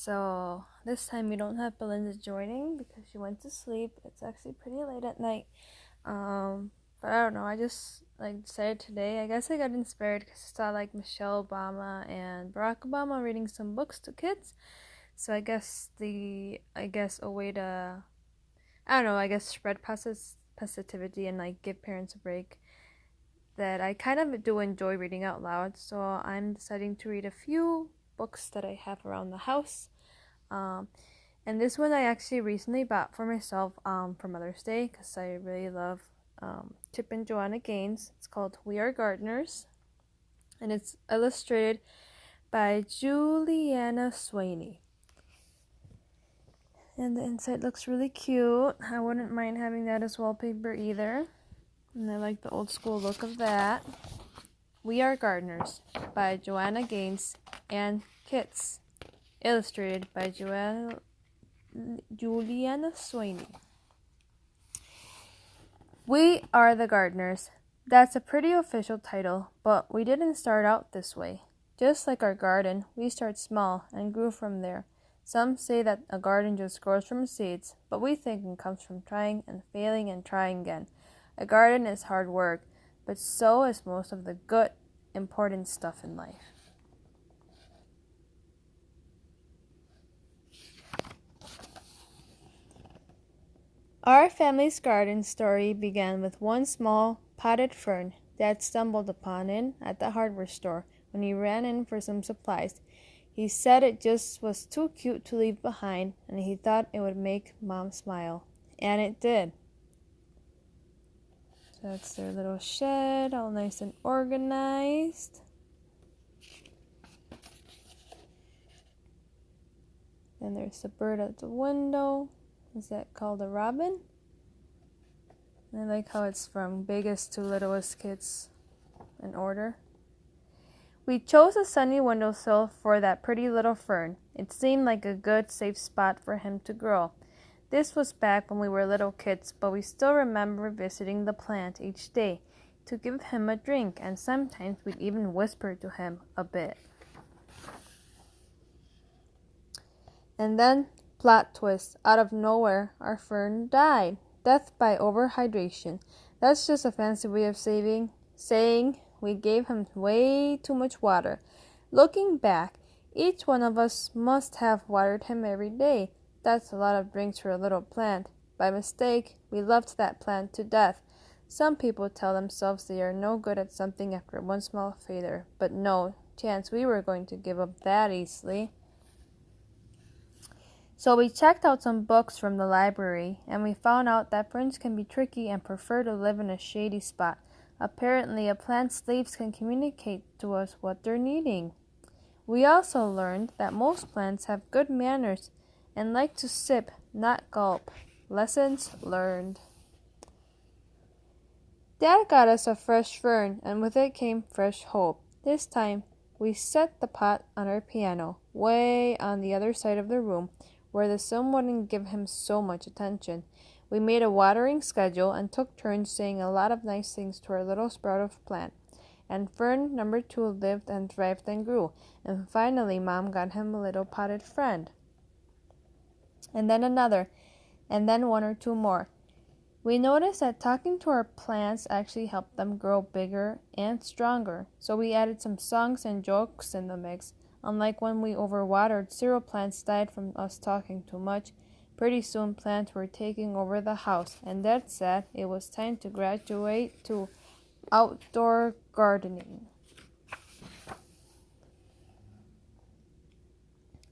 So this time we don't have Belinda joining because she went to sleep. It's actually pretty late at night. But I don't know. I just decided today. I guess I got inspired because I saw Michelle Obama and Barack Obama reading some books to kids. So I guess a way to spread positivity and give parents a break. That I kind of do enjoy reading out loud. So I'm deciding to read a few books that I have around the house. And this one I actually recently bought for myself for Mother's Day because I really love Chip and Joanna Gaines. It's called We Are Gardeners, and it's illustrated by Juliana Sweeney. And the inside looks really cute. I wouldn't mind having that as wallpaper either. And I like the old school look of that. We Are Gardeners by Joanna Gaines and Kits, illustrated by Juliana Sweeney. We Are the Gardeners. That's a pretty official title, but we didn't start out this way. Just like our garden, we start small and grew from there. Some say that a garden just grows from seeds, but we think it comes from trying and failing and trying again. A garden is hard work, but so is most of the good, important stuff in life. Our family's garden story began with one small potted fern Dad stumbled upon it at the hardware store when he ran in for some supplies. He said it just was too cute to leave behind, and he thought it would make Mom smile. And it did. So that's their little shed, all nice and organized. Then there's the bird at the window. Is that called a robin? And I like how it's from biggest to littlest kids in order. We chose a sunny windowsill for that pretty little fern. It seemed like a good, safe spot for him to grow. This was back when we were little kids, but we still remember visiting the plant each day to give him a drink, and sometimes we'd even whisper to him a bit. And then, plot twist, out of nowhere, our fern died. Death by overhydration. That's just a fancy way of saying we gave him way too much water. Looking back, each one of us must have watered him every day. That's a lot of drinks for a little plant. By mistake, we loved that plant to death. Some people tell themselves they are no good at something after one small failure, but no chance we were going to give up that easily. So we checked out some books from the library, and we found out that ferns can be tricky and prefer to live in a shady spot. Apparently, a plant's leaves can communicate to us what they're needing. We also learned that most plants have good manners and like to sip, not gulp. Lessons learned. Dad got us a fresh fern, and with it came fresh hope. This time, we set the pot on our piano, way on the other side of the room, where the sun wouldn't give him so much attention. We made a watering schedule and took turns saying a lot of nice things to our little sprout of plant. And fern number 2 lived and thrived and grew. And finally, Mom got him a little potted friend. And then another. And then one or two more. We noticed that talking to our plants actually helped them grow bigger and stronger. So we added some songs and jokes in the mix. Unlike when we overwatered, several plants died from us talking too much. Pretty soon plants were taking over the house, and Dad said it was time to graduate to outdoor gardening.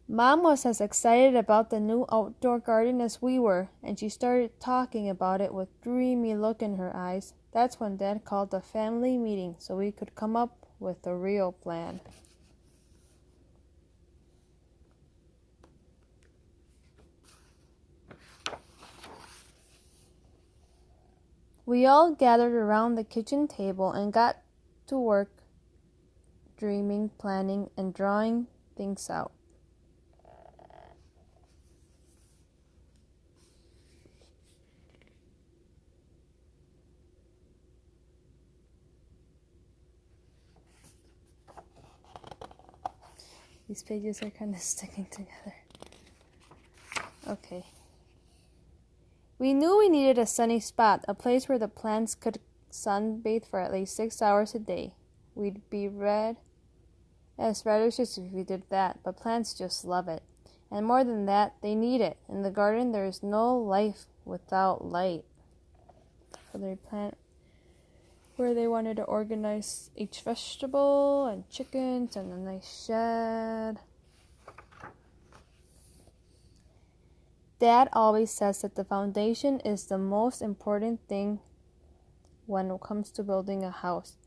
Mom was as excited about the new outdoor garden as we were, and she started talking about it with a dreamy look in her eyes. That's when Dad called a family meeting so we could come up with a real plan. We all gathered around the kitchen table and got to work dreaming, planning, and drawing things out. These pages are kind of sticking together. Okay. We knew we needed a sunny spot, a place where the plants could sunbathe for at least 6 hours a day. We'd be red as radishes if we did that, but plants just love it. And more than that, they need it. In the garden, there is no life without light. So they plant where they wanted to organize each vegetable and chickens and a nice shed. Dad always says that the foundation is the most important thing when it comes to building a house.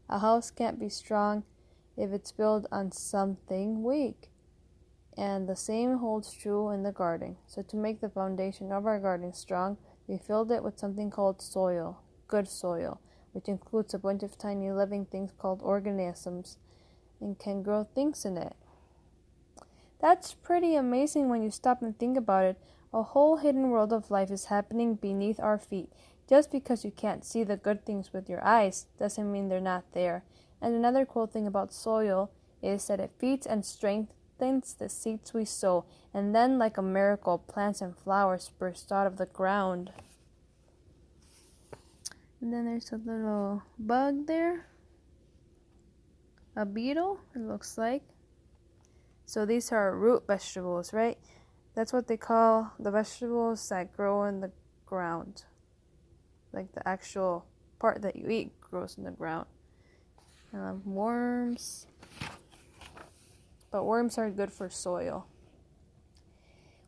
A house can't be strong if it's built on something weak. And the same holds true in the garden. So to make the foundation of our garden strong, we filled it with something called soil, good soil, which includes a bunch of tiny living things called organisms and can grow things in it. That's pretty amazing when you stop and think about it. A whole hidden world of life is happening beneath our feet. Just because you can't see the good things with your eyes doesn't mean they're not there. And another cool thing about soil is that it feeds and strengthens the seeds we sow, and then like a miracle, plants and flowers burst out of the ground. And then there's a little bug there. A beetle, it looks like. So these are root vegetables, right? That's what they call the vegetables that grow in the ground. Like the actual part that you eat grows in the ground. And worms. But worms are good for soil.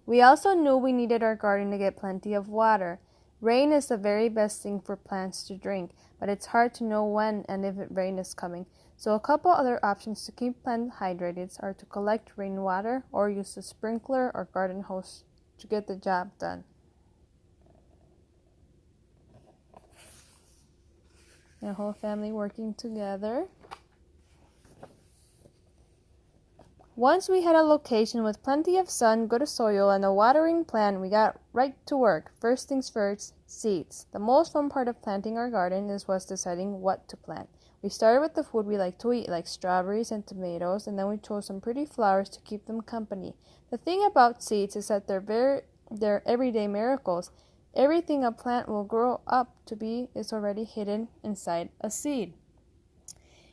We also knew we needed our garden to get plenty of water. Rain is the very best thing for plants to drink, but it's hard to know when and if rain is coming. So a couple other options to keep plants hydrated are to collect rainwater or use a sprinkler or garden hose to get the job done. The whole family working together. Once we had a location with plenty of sun, good soil, and a watering plan, we got right to work. First things first, seeds. The most fun part of planting our garden was deciding what to plant. We started with the food we like to eat, like strawberries and tomatoes, and then we chose some pretty flowers to keep them company. The thing about seeds is that they're everyday miracles. Everything a plant will grow up to be is already hidden inside a seed.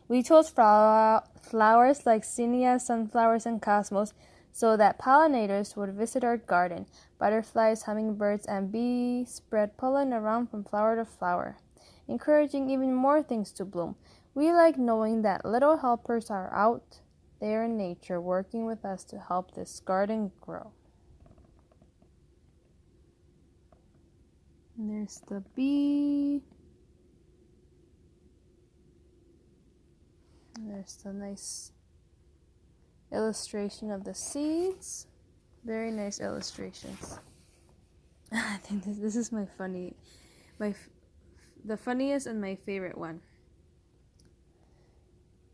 We chose flowers like zinnia, sunflowers, and cosmos so that pollinators would visit our garden. Butterflies, hummingbirds, and bees spread pollen around from flower to flower, encouraging even more things to bloom. We like knowing that little helpers are out there in nature working with us to help this garden grow. And there's the bee. There's the nice illustration of the seeds. Very nice illustrations. I think this is the funniest and my favorite one.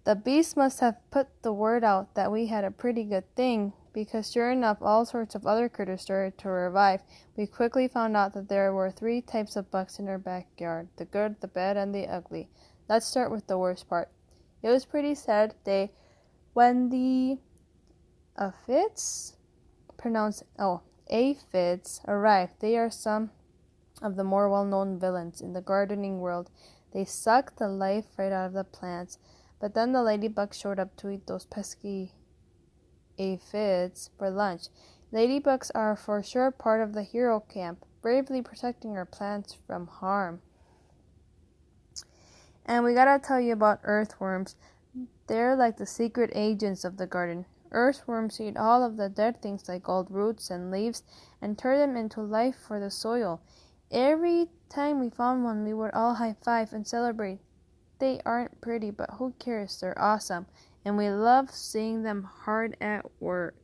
The bees must have put the word out that we had a pretty good thing, because sure enough, all sorts of other critters started to revive. We quickly found out that there were 3 types of bugs in our backyard: the good, the bad, and the ugly. Let's start with the worst part. It was pretty sad day when the aphids, aphids arrived. They are some of the more well-known villains in the gardening world. They suck the life right out of the plants. But then the ladybugs showed up to eat those pesky aphids for lunch. Ladybugs are for sure part of the hero camp, bravely protecting our plants from harm. And we gotta tell you about earthworms. They're like the secret agents of the garden. Earthworms eat all of the dead things like old roots and leaves and turn them into life for the soil. Every time we found one, we would all high five and celebrate. They aren't pretty, but who cares? They're awesome. And we love seeing them hard at work.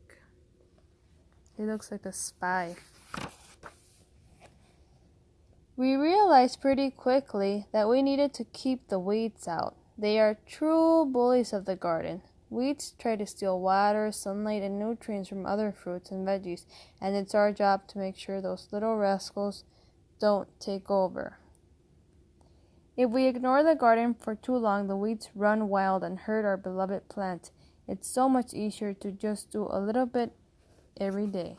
He looks like a spy. We realized pretty quickly that we needed to keep the weeds out. They are true bullies of the garden. Weeds try to steal water, sunlight, and nutrients from other fruits and veggies, and it's our job to make sure those little rascals don't take over. If we ignore the garden for too long, the weeds run wild and hurt our beloved plants. It's so much easier to just do a little bit every day.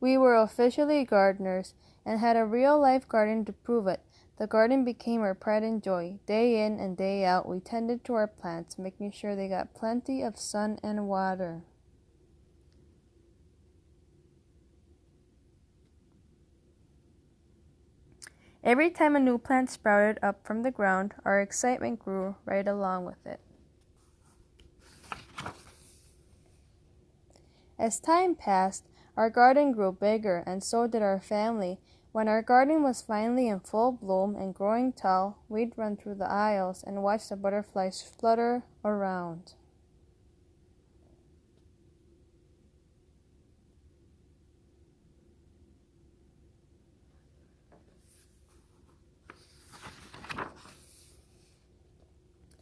We were officially gardeners and had a real-life garden to prove it. The garden became our pride and joy. Day in and day out, we tended to our plants, making sure they got plenty of sun and water. Every time a new plant sprouted up from the ground, our excitement grew right along with it. As time passed, our garden grew bigger, and so did our family. When our garden was finally in full bloom and growing tall, we'd run through the aisles and watch the butterflies flutter around.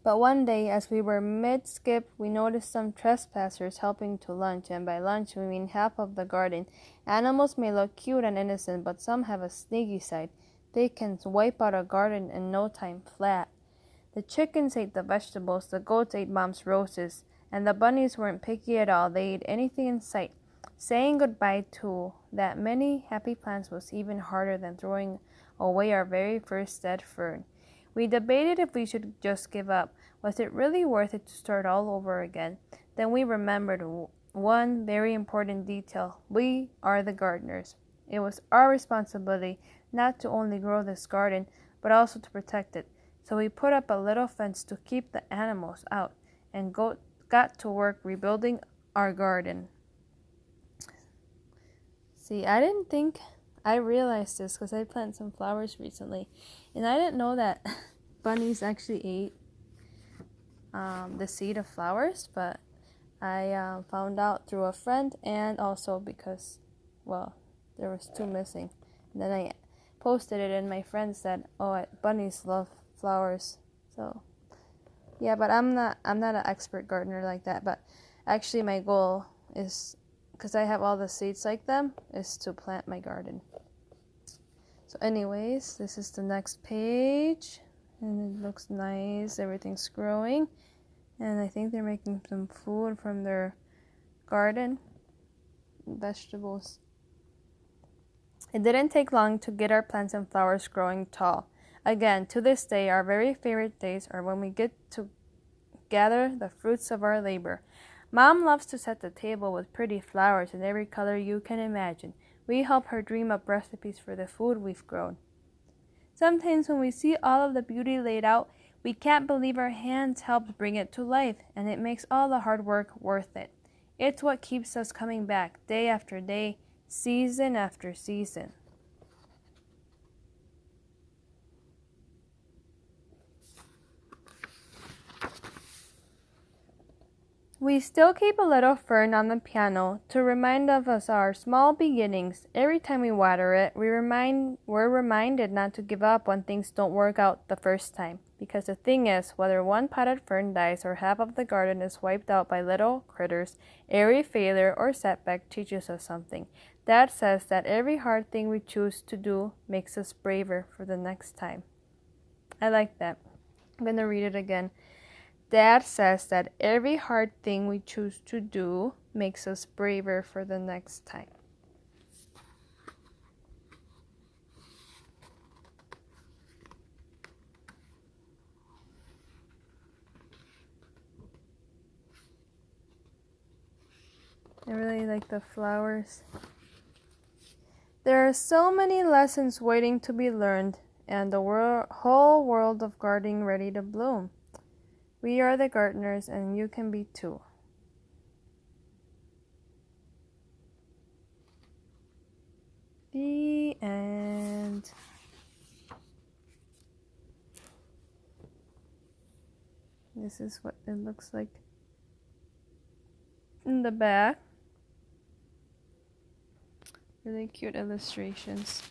But one day, as we were mid-skip, we noticed some trespassers helping to lunch, and by lunch we mean half of the garden. Animals may look cute and innocent, but some have a sneaky side. They can wipe out a garden in no time flat. The chickens ate the vegetables, the goats ate Mom's roses, and the bunnies weren't picky at all. They ate anything in sight. Saying goodbye to that many happy plants was even harder than throwing away our very first dead fern. We debated if we should just give up. Was it really worth it to start all over again? Then we remembered one very important detail. We are the gardeners. It was our responsibility not to only grow this garden, but also to protect it. So we put up a little fence to keep the animals out and got to work rebuilding our garden. See, I realized this because I planted some flowers recently, and I didn't know that bunnies actually ate the seed of flowers, but I found out through a friend, and also because, well, there was two missing. And then I posted it, and my friend said, "Oh, bunnies love flowers." So, yeah, but I'm not an expert gardener like that. But actually, my goal is, because I have all the seeds like them, is to plant my garden. So anyways, this is the next page, and it looks nice. Everything's growing, and I think they're making some food from their garden, vegetables. It didn't take long to get our plants and flowers growing tall. Again, to this day, our very favorite days are when we get to gather the fruits of our labor. Mom loves to set the table with pretty flowers in every color you can imagine. We help her dream up recipes for the food we've grown. Sometimes when we see all of the beauty laid out, we can't believe our hands helped bring it to life, and it makes all the hard work worth it. It's what keeps us coming back day after day, season after season. We still keep a little fern on the piano to remind of us our small beginnings. Every time we water it, we're reminded not to give up when things don't work out the first time. Because the thing is, whether one potted fern dies or half of the garden is wiped out by little critters, every failure or setback teaches us something. Dad says that every hard thing we choose to do makes us braver for the next time. I like that. I'm going to read it again. Dad says that every hard thing we choose to do makes us braver for the next time. I really like the flowers. There are so many lessons waiting to be learned, and the whole world of gardening ready to bloom. We are the gardeners, and you can be too. The end. This is what it looks like in the back. Really cute illustrations.